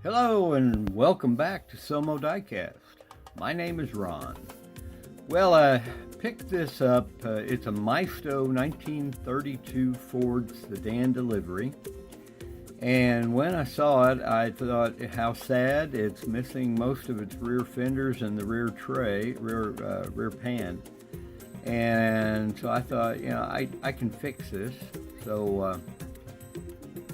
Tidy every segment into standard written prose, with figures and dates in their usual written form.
Hello and welcome back to Somo Diecast. My name is Ron. Well, I picked this up. It's a Maisto 1932 Ford Sedan Delivery. And when I saw it, I thought, how sad. It's missing most of its rear fenders and the rear pan. And so I thought, I can fix this. So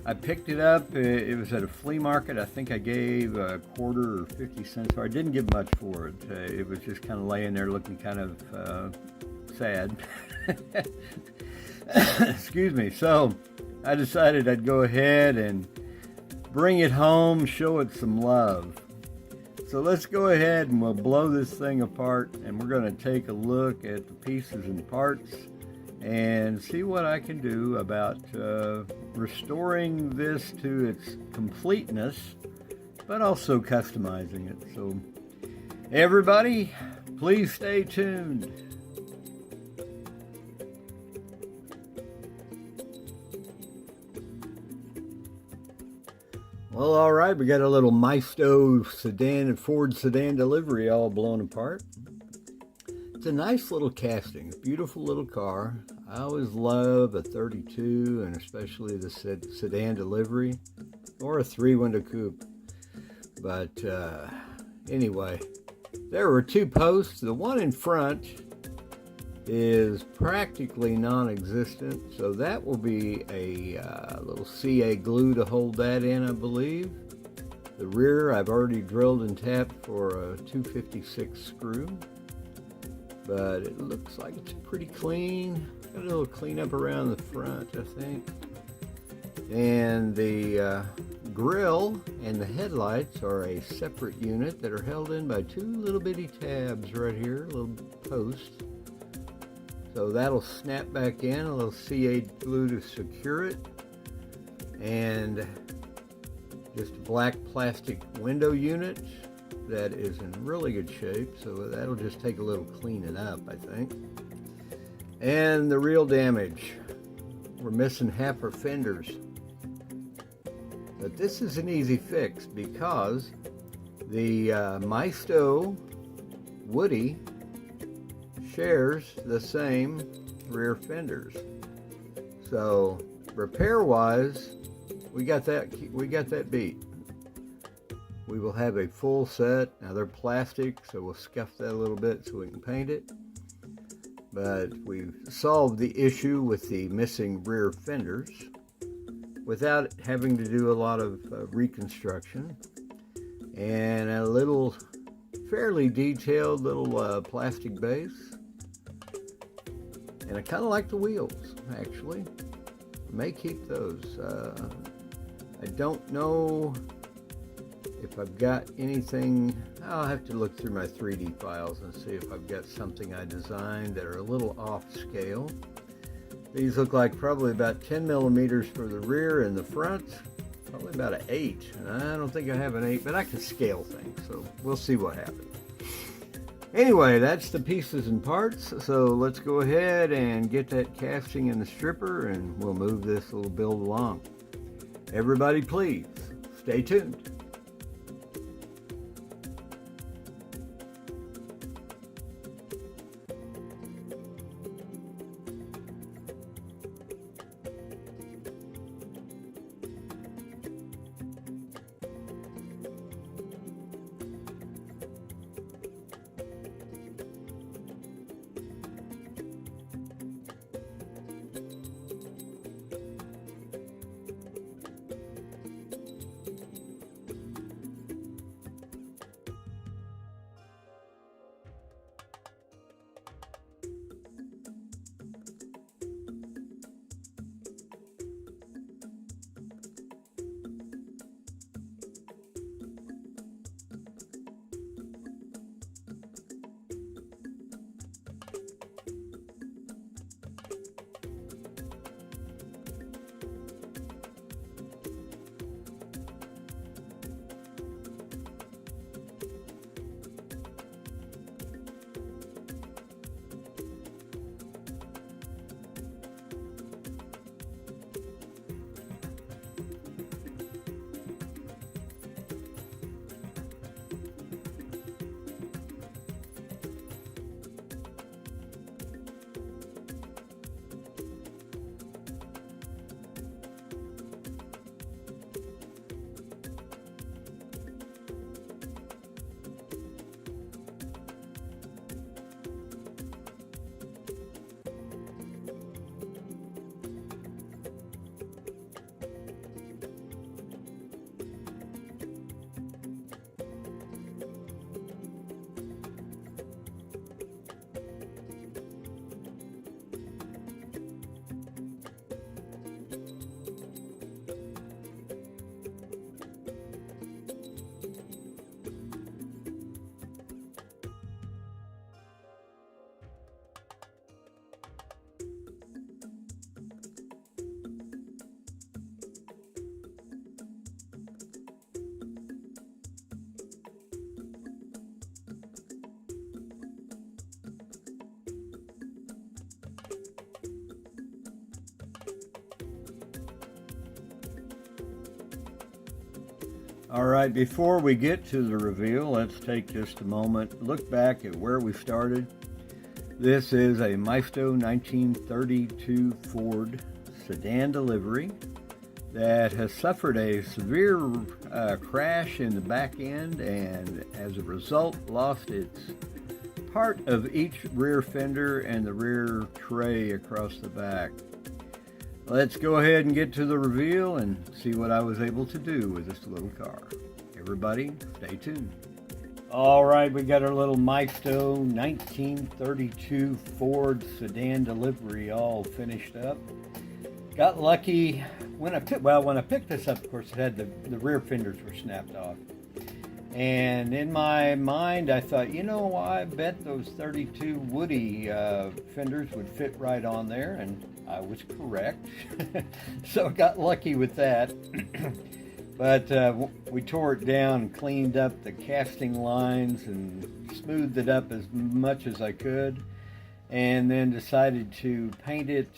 I picked it up. It was at a flea market. I think I gave a quarter or 50 cents for it. I didn't give much for it. It was just kind of laying there looking kind of sad. Excuse me. So I decided I'd go ahead and bring it home, show it some love. So let's go ahead and we'll blow this thing apart, and we're going to take a look at the pieces and parts and see what I can do about restoring this to its completeness, but also customizing it. So everybody, please stay tuned. Well, all right, we got a little Maisto sedan and Ford Sedan Delivery all blown apart. It's a nice little casting, beautiful little car. I always love a 32, and especially the Sedan Delivery or a 3-window coupe. But anyway, there were two posts. The one in front is practically non-existent, so that will be a little CA glue to hold that in, I believe. The rear I've already drilled and tapped for a 256 screw, but it looks like it's pretty clean. Got a little cleanup around the front, I think. And the grill and the headlights are a separate unit that are held in by two little bitty tabs right here, little posts. So that'll snap back in, a little CA glue to secure it, and just a black plastic window unit that is in really good shape, so that'll just take a little cleaning up, I think. And the real damage, we're missing half our fenders. But this is an easy fix because the Maisto Woody shares the same rear fenders. So repair wise, we got that beat. We will have a full set. Now they're plastic, so we'll scuff that a little bit so we can paint it. But we've solved the issue with the missing rear fenders without having to do a lot of reconstruction. And a little fairly detailed little plastic base. And I kind of like the wheels, actually. I may keep those. I don't know if I've got anything. I'll have to look through my 3D files and see if I've got something I designed that are a little off scale. These look like probably about 10 millimeters for the rear and the front. Probably about an 8. And I don't think I have an 8, but I can scale things, so we'll see what happens. Anyway, that's the pieces and parts, so let's go ahead and get that casting in the stripper and we'll move this little build along. Everybody please, stay tuned. All right, before we get to the reveal, let's take just a moment, look back at where we started. This is a Maisto 1932 Ford Sedan Delivery that has suffered a severe crash in the back end, and as a result lost its part of each rear fender and the rear tray across the back. Let's go ahead and get to the reveal and see what I was able to do with this little car. Everybody, stay tuned. All right, we got our little Maisto 1932 Ford Sedan Delivery all finished up. Got lucky when I picked this up. Of course, it had the rear fenders were snapped off, and in my mind, I thought, you know, I bet those 32 Woody fenders would fit right on there, and I was correct. So I got lucky with that. But we tore it down, cleaned up the casting lines, and smoothed it up as much as I could, and then decided to paint it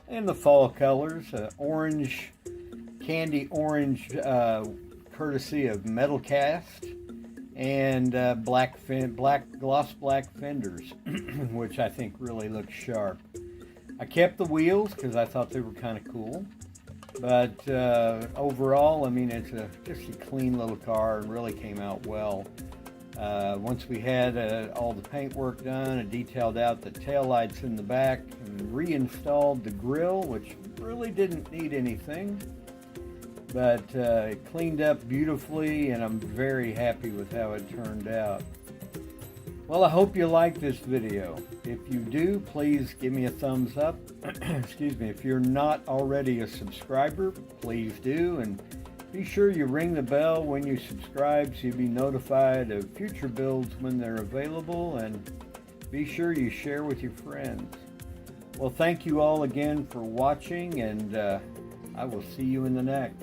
in the fall colors, orange, candy orange, courtesy of Diecast, and gloss black fenders, which I think really look sharp. I kept the wheels because I thought they were kind of cool. But overall, I mean, it's just a clean little car and really came out well. Once we had all the paint work done and detailed out the taillights in the back and reinstalled the grille, which really didn't need anything, but it cleaned up beautifully, and I'm very happy with how it turned out. Well, I hope you like this video. If you do, please give me a thumbs up. Excuse me. If you're not already a subscriber, please do, and be sure you ring the bell when you subscribe so you'll be notified of future builds when they're available, and be sure you share with your friends. Well, thank you all again for watching, and I will see you in the next.